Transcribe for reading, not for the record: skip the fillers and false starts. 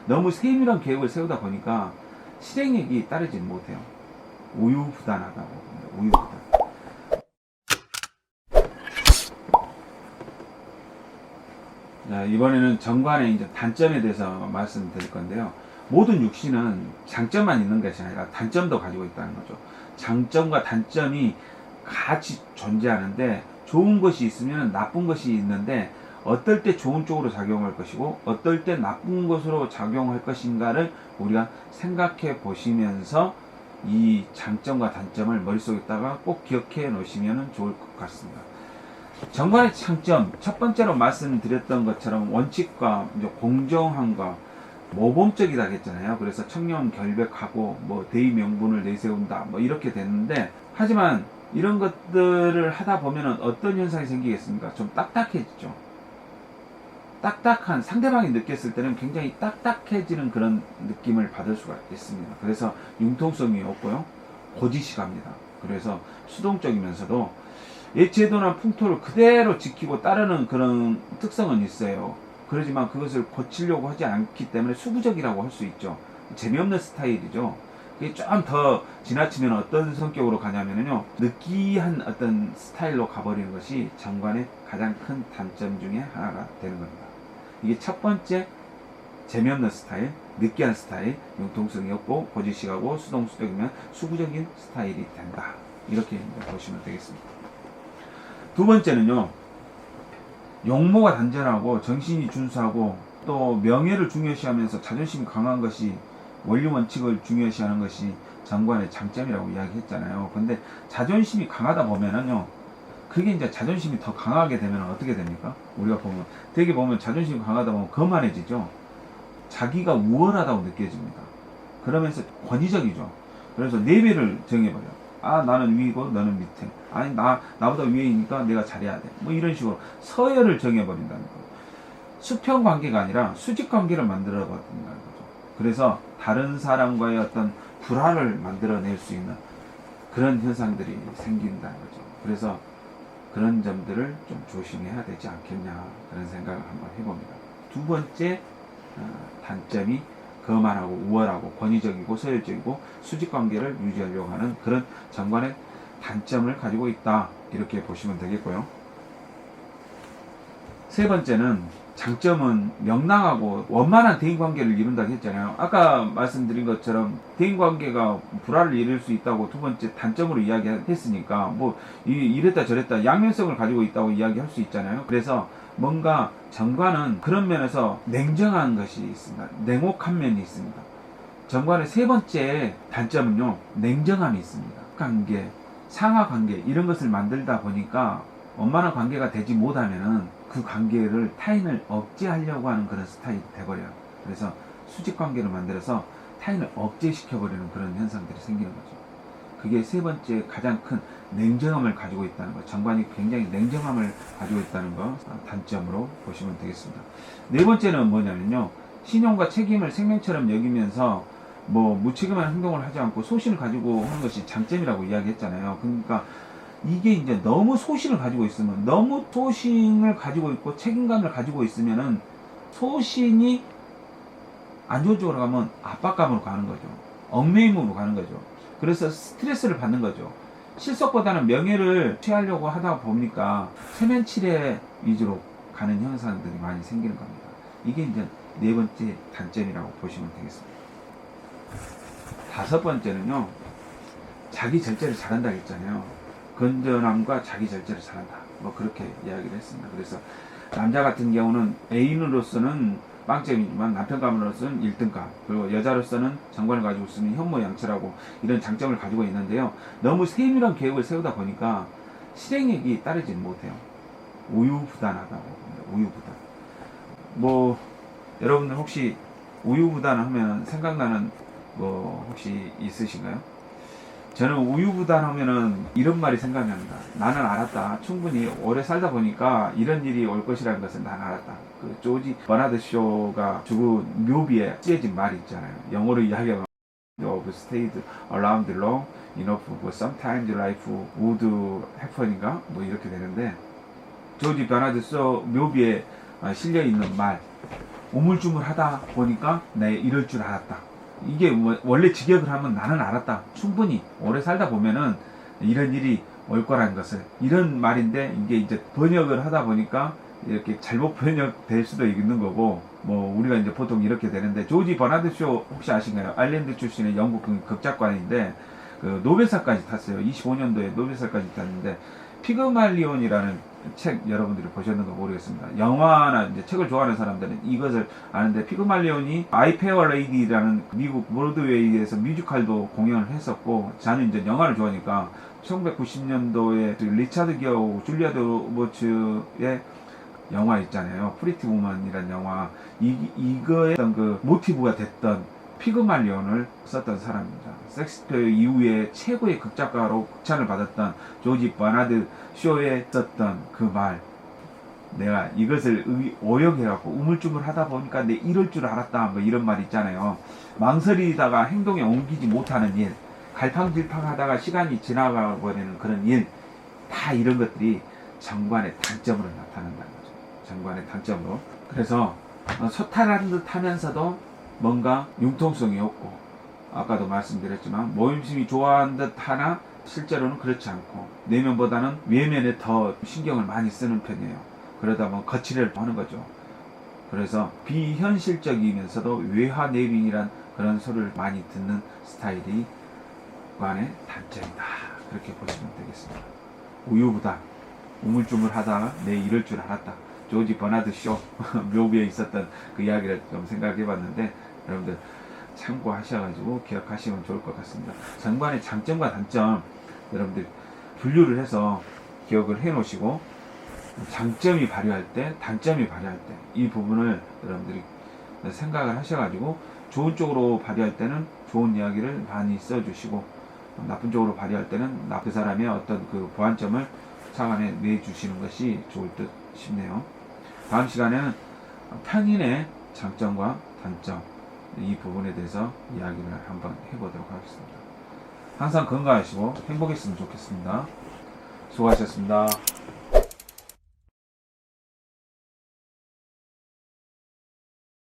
너무 세밀한 계획을 세우다 보니까 실행력이 따르지 못해요. 우유부단하다고 봅니다. 우유부단. 자, 이번에는 정관의 이제 단점에 대해서 말씀드릴 건데요. 모든 육신은 장점만 있는 것이 아니라 단점도 가지고 있다는 거죠. 장점과 단점이 같이 존재하는데, 좋은 것이 있으면 나쁜 것이 있는데, 어떨 때 좋은 쪽으로 작용할 것이고 어떨 때 나쁜 것으로 작용할 것인가를 우리가 생각해 보시면서 이 장점과 단점을 머릿속에다가 꼭 기억해 놓으시면 좋을 것 같습니다. 정관의 장점, 첫 번째로 말씀드렸던 것처럼 원칙과 공정함과 모범적이다 했잖아요. 그래서 청렴결백하고 뭐 대의 명분을 내세운다 뭐 이렇게 됐는데, 하지만 이런 것들을 하다 보면 어떤 현상이 생기겠습니까? 좀 딱딱해지죠. 딱딱한, 상대방이 느꼈을 때는 굉장히 딱딱해지는 그런 느낌을 받을 수가 있습니다. 그래서 융통성이 없고요, 고지시 갑니다. 그래서 수동적이면서도 옛 제도나 풍토를 그대로 지키고 따르는 그런 특성은 있어요. 그러지만 그것을 고치려고 하지 않기 때문에 수구적이라고 할 수 있죠. 재미없는 스타일이죠. 이게 좀 더 지나치면 어떤 성격으로 가냐면요, 느끼한 어떤 스타일로 가버리는 것이 정관의 가장 큰 단점 중에 하나가 되는 겁니다. 이게 첫 번째, 재미없는 스타일, 느끼한 스타일, 융통성이 없고 고지식하고 수동수적이면 수구적인 스타일이 된다. 이렇게 보시면 되겠습니다. 두 번째는요, 용모가 단전하고 정신이 준수하고 또 명예를 중요시하면서 자존심이 강한 것이, 원리 원칙을 중요시하는 것이 정관의 장점이라고 이야기했잖아요. 근데 자존심이 강하다 보면은요, 그게 이제 자존심이 더 강하게 되면 어떻게 됩니까? 우리가 보면, 되게 보면 자존심이 강하다 보면 거만해지죠. 자기가 우월하다고 느껴집니다. 그러면서 권위적이죠. 그래서 내배를 정해버려. 아, 나는 위고 너는 밑에. 아니, 나보다 위이니까 내가 잘해야 돼. 뭐 이런 식으로 서열을 정해버린다는 거예요. 수평 관계가 아니라 수직 관계를 만들어 버린다는 거죠. 그래서 다른 사람과의 어떤 불화를 만들어낼 수 있는 그런 현상들이 생긴다는 거죠. 그래서 그런 점들을 좀 조심해야 되지 않겠냐, 그런 생각을 한번 해봅니다. 두 번째 단점이 거만하고 우월하고 권위적이고 서열적이고 수직관계를 유지하려고 하는 그런 정관의 단점을 가지고 있다, 이렇게 보시면 되겠고요. 세 번째는, 장점은 명랑하고 원만한 대인관계를 이룬다고 했잖아요. 아까 말씀드린 것처럼 대인관계가 불화를 이룰 수 있다고 두 번째 단점으로 이야기했으니까, 뭐 이랬다 저랬다 양면성을 가지고 있다고 이야기할 수 있잖아요. 그래서 뭔가 정관은 그런 면에서 냉정한 것이 있습니다. 냉혹한 면이 있습니다. 정관의 세 번째 단점은요, 냉정함이 있습니다. 관계, 상하관계 이런 것을 만들다 보니까 원만한 관계가 되지 못하면은 그 관계를, 타인을 억제하려고 하는 그런 스타일이 돼버려요. 그래서 수직관계를 만들어서 타인을 억제시켜버리는 그런 현상들이 생기는 거죠. 그게 세 번째 가장 큰 냉정함을 가지고 있다는 거, 정관이 굉장히 냉정함을 가지고 있다는 거 단점으로 보시면 되겠습니다. 네 번째는 뭐냐면요, 신용과 책임을 생명처럼 여기면서 뭐 무책임한 행동을 하지 않고 소신을 가지고 하는 것이 장점이라고 이야기했잖아요. 그러니까 이게 이제 너무 소신을 가지고 있으면, 너무 소신을 가지고 있고 책임감을 가지고 있으면은 소신이 안 좋은 쪽으로 가면 압박감으로 가는 거죠. 얽매임으로 가는 거죠. 그래서 스트레스를 받는 거죠. 실속보다는 명예를 취하려고 하다 보니까 체면치레 위주로 가는 현상들이 많이 생기는 겁니다. 이게 이제 네 번째 단점이라고 보시면 되겠습니다. 다섯 번째는요, 자기 절제를 잘한다고 했잖아요. 건전함과 자기 절제를 잘한다, 뭐 그렇게 이야기를 했습니다. 그래서 남자 같은 경우는 애인으로서는 빵점이지만 남편감으로서는 1등감, 그리고 여자로서는 정관을 가지고 있으면 현모양처라고 이런 장점을 가지고 있는데요, 너무 세밀한 계획을 세우다 보니까 실행력이 따르지 못해요. 우유부단하다고 합니다. 우유부단. 뭐 여러분들 혹시 우유부단 하면 생각나는 뭐 혹시 있으신가요? 저는 우유부단하면은 이런 말이 생각이 납니다. 나는 알았다. 충분히 오래 살다 보니까 이런 일이 올 것이라는 것을 나는 알았다. 그 조지 버나드 쇼가 죽은 묘비에 쓰여진 말이 있잖아요. 영어로 이야기하면 of stayed around long enough for sometimes life would happen인가? 뭐 이렇게 되는데, 조지 버나드 쇼 묘비에 실려 있는 말, 우물쭈물하다 보니까 내 이럴 줄 알았다. 이게 원래 직역을 하면 나는 알았다. 충분히 오래 살다 보면은 이런 일이 올 거라는 것을, 이런 말인데 이게 이제 번역을 하다 보니까 이렇게 잘못 번역될 수도 있는 거고, 뭐 우리가 이제 보통 이렇게 되는데, 조지 버나드 쇼 혹시 아신가요? 아일랜드 출신의 영국 극작가인데 그 노벨상까지 탔어요. 25년도에 노벨상까지 탔는데, 피그말리온이라는 책 여러분들이 보셨는가 모르겠습니다. 영화나 이제 책을 좋아하는 사람들은 이것을 아는데, 피그말리온이 I Fair Lady라는 미국 브로드웨이에서 뮤지컬도 공연을 했었고, 저는 이제 영화를 좋아하니까 1990년도에 리차드 기어하고 줄리아 로버츠의 영화 있잖아요. 프리티 우먼이라는 영화. 이거의 어떤 그 모티브가 됐던 피그말리온을 썼던 사람입니다. 섹스피어 이후에 최고의 극작가로 극찬을 받았던 조지 버나드 쇼에 썼던 그 말. 내가 이것을 오역해갖고 우물쭈물 하다 보니까 내 이럴 줄 알았다. 뭐 이런 말 있잖아요. 망설이다가 행동에 옮기지 못하는 일, 갈팡질팡 하다가 시간이 지나가 버리는 그런 일, 다 이런 것들이 정관의 단점으로 나타난다는 거죠. 정관의 단점으로. 그래서 소탈한 듯 하면서도 뭔가 융통성이 없고, 아까도 말씀드렸지만 모임심이 좋아하는 듯 하나 실제로는 그렇지 않고, 내면보다는 외면에 더 신경을 많이 쓰는 편이에요. 그러다 보면 거칠을 하는 거죠. 그래서 비현실적이면서도 외화내빙이란 그런 소리를 많이 듣는 스타일이 관의 단점이다. 그렇게 보시면 되겠습니다. 우유부단, 우물쭈물하다 내 이럴 줄 알았다. 조지 버나드 쇼 묘비에 있었던 그 이야기를 좀 생각해 봤는데, 여러분들 참고하셔가지고 기억하시면 좋을 것 같습니다. 정관의 장점과 단점 여러분들 분류를 해서 기억을 해 놓으시고, 장점이 발휘할 때, 단점이 발휘할 때, 이 부분을 여러분들이 생각을 하셔가지고 좋은 쪽으로 발휘할 때는 좋은 이야기를 많이 써주시고, 나쁜 쪽으로 발휘할 때는 그 사람의 어떤 그 보완점을 차관에 내주시는 것이 좋을 듯 싶네요. 다음 시간에는 편인의 장점과 단점, 이 부분에 대해서 이야기를 한번 해보도록 하겠습니다. 항상 건강하시고 행복했으면 좋겠습니다. 수고하셨습니다.